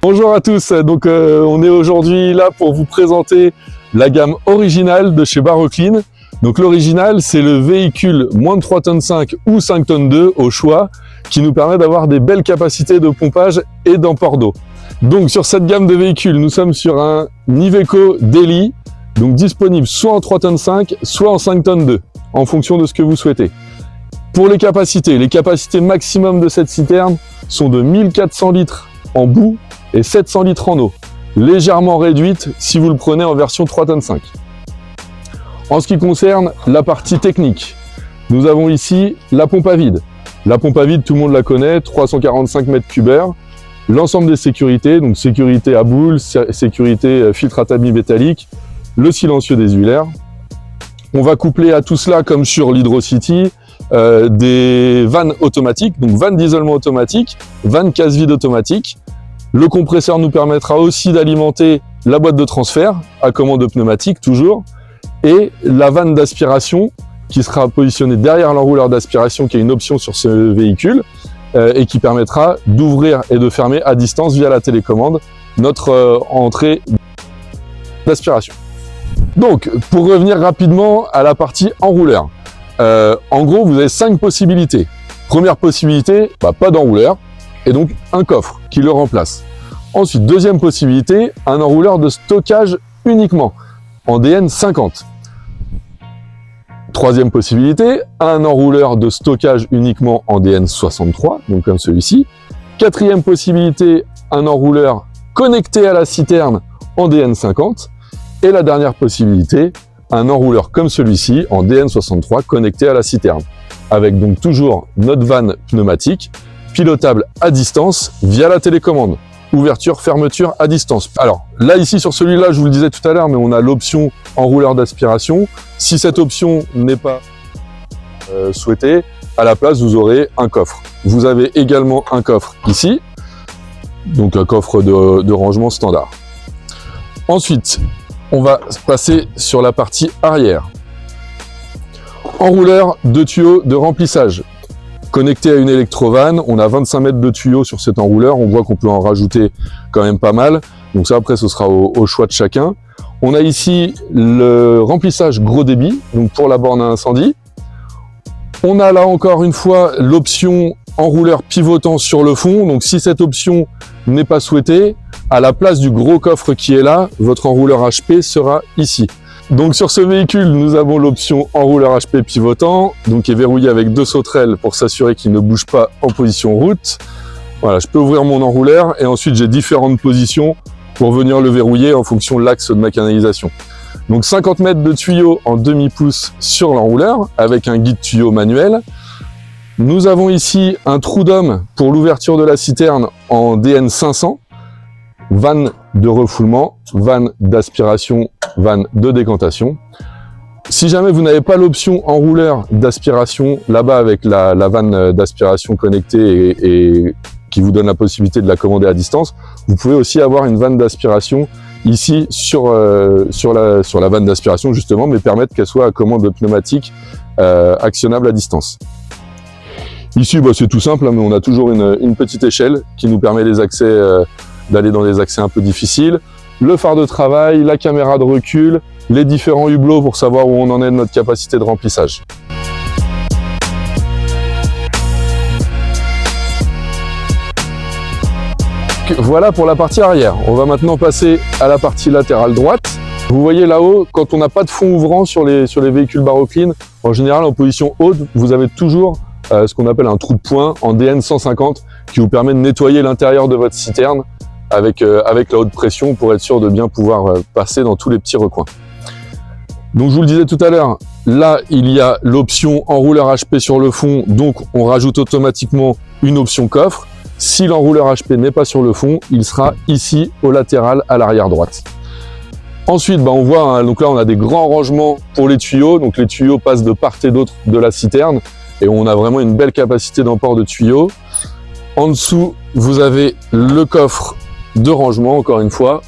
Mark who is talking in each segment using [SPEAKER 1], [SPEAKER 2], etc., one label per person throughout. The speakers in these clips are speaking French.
[SPEAKER 1] Bonjour à tous, donc on est aujourd'hui là pour vous présenter la gamme originale de chez Baroclean. Donc l'original, c'est le véhicule moins de 3 tonnes 5 ou 5 tonnes 2 au choix, qui nous permet d'avoir des belles capacités de pompage et d'emport d'eau. Donc sur cette gamme de véhicules, nous sommes sur un Iveco Daily, donc disponible soit en 3 tonnes 5, soit en 5 tonnes 2, en fonction de ce que vous souhaitez. Pour les capacités maximum de cette citerne sont de 1400 litres en boue et 700 litres en eau, légèrement réduite si vous le prenez en version 3 tonnes 5. En ce qui concerne la partie technique, nous avons ici la pompe à vide. La pompe à vide, tout le monde la connaît, 345 mètres cubes. L'ensemble des sécurités, donc sécurité à boule, sécurité filtre à tamis métallique, le silencieux des huilaires. On va coupler à tout cela, comme sur l'Hydrocity, des vannes automatiques, donc vannes d'isolement automatique, vannes casse-vide automatique. Le compresseur nous permettra aussi d'alimenter la boîte de transfert à commande pneumatique toujours, et la vanne d'aspiration qui sera positionnée derrière l'enrouleur d'aspiration, qui est une option sur ce véhicule et qui permettra d'ouvrir et de fermer à distance via la télécommande notre entrée d'aspiration. Donc pour revenir rapidement à la partie enrouleur, en gros vous avez 5 possibilités. Première possibilité, pas d'enrouleur, et donc un coffre qui le remplace. Ensuite, deuxième possibilité, un enrouleur de stockage uniquement en DN50. Troisième possibilité, un enrouleur de stockage uniquement en DN63, donc comme celui-ci. Quatrième possibilité, un enrouleur connecté à la citerne en DN50. Et la dernière possibilité, un enrouleur comme celui-ci en DN63 connecté à la citerne, avec donc toujours notre vanne pneumatique, pilotable à distance via la télécommande. Ouverture, fermeture à distance. Alors là ici sur celui-là, je vous le disais tout à l'heure, mais on a l'option enrouleur d'aspiration. Si cette option n'est pas souhaitée, à la place vous aurez un coffre. Vous avez également un coffre ici, donc un coffre de rangement standard. Ensuite, on va passer sur la partie arrière. Enrouleur de tuyaux de remplissage. Connecté à une électrovanne, on a 25 mètres de tuyaux sur cet enrouleur, on voit qu'on peut en rajouter quand même pas mal, donc ça après ce sera au choix de chacun. On a ici le remplissage gros débit, donc pour la borne à incendie. On a là encore une fois l'option enrouleur pivotant sur le fond, donc si cette option n'est pas souhaitée, à la place du gros coffre qui est là, votre enrouleur HP sera ici. Donc sur ce véhicule, nous avons l'option enrouleur HP pivotant, donc qui est verrouillé avec 2 sauterelles pour s'assurer qu'il ne bouge pas en position route. Voilà, je peux ouvrir mon enrouleur et ensuite j'ai différentes positions pour venir le verrouiller en fonction de l'axe de ma canalisation. Donc 50 mètres de tuyau en demi-pouce sur l'enrouleur avec un guide tuyau manuel. Nous avons ici un trou d'homme pour l'ouverture de la citerne en DN500. Vanne de refoulement, vanne d'aspiration, vanne de décantation. Si jamais vous n'avez pas l'option enrouleur d'aspiration là-bas avec la vanne d'aspiration connectée et qui vous donne la possibilité de la commander à distance, vous pouvez aussi avoir une vanne d'aspiration ici sur la vanne d'aspiration justement, mais permettre qu'elle soit à commande pneumatique actionnable à distance. Ici c'est tout simple, mais on a toujours une petite échelle qui nous permet les accès d'aller dans des accès un peu difficiles, le phare de travail, la caméra de recul, les différents hublots pour savoir où on en est de notre capacité de remplissage. Voilà pour la partie arrière. On va maintenant passer à la partie latérale droite. Vous voyez là-haut, quand on n'a pas de fond ouvrant sur les véhicules Baroclean, en général en position haute, vous avez toujours ce qu'on appelle un trou de poing en DN150 qui vous permet de nettoyer l'intérieur de votre citerne avec la haute pression pour être sûr de bien pouvoir passer dans tous les petits recoins. Donc je vous le disais tout à l'heure, là il y a l'option enrouleur HP sur le fond, donc on rajoute automatiquement une option coffre. Si l'enrouleur HP n'est pas sur le fond, il sera ici au latéral à l'arrière droite. Ensuite, on voit, donc là on a des grands rangements pour les tuyaux, donc les tuyaux passent de part et d'autre de la citerne et on a vraiment une belle capacité d'emport de tuyaux. En dessous, vous avez le coffre de rangement, encore une fois.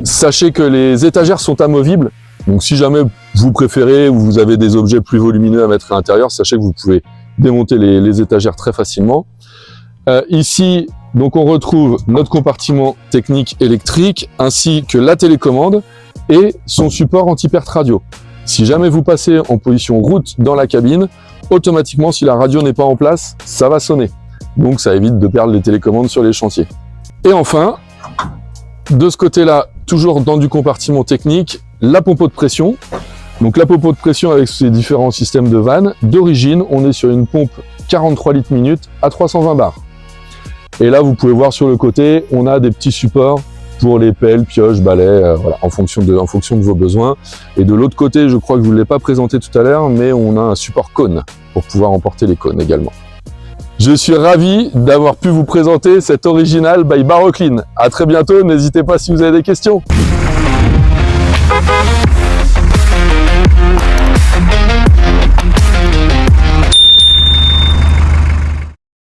[SPEAKER 1] Sachez que les étagères sont amovibles, donc si jamais vous préférez ou vous avez des objets plus volumineux à mettre à l'intérieur, sachez que vous pouvez démonter les étagères très facilement. Ici, Donc on retrouve notre compartiment technique électrique ainsi que la télécommande et son support anti-perte radio. Si jamais vous passez en position route dans la cabine, automatiquement si la radio n'est pas en place, ça va sonner. Donc ça évite de perdre les télécommandes sur les chantiers. Et enfin, de ce côté-là, toujours dans du compartiment technique, la pompe de pression. Donc la pompe de pression avec ses différents systèmes de vannes. D'origine, on est sur une pompe 43 litres minute à 320 bars. Et là, vous pouvez voir sur le côté, on a des petits supports pour les pelles, pioches, balais, voilà, en fonction de vos besoins. Et de l'autre côté, je crois que je ne vous l'ai pas présenté tout à l'heure, mais on a un support cône pour pouvoir emporter les cônes également. Je suis ravi d'avoir pu vous présenter cette Original by Baroclean. À très bientôt, n'hésitez pas si vous avez des questions.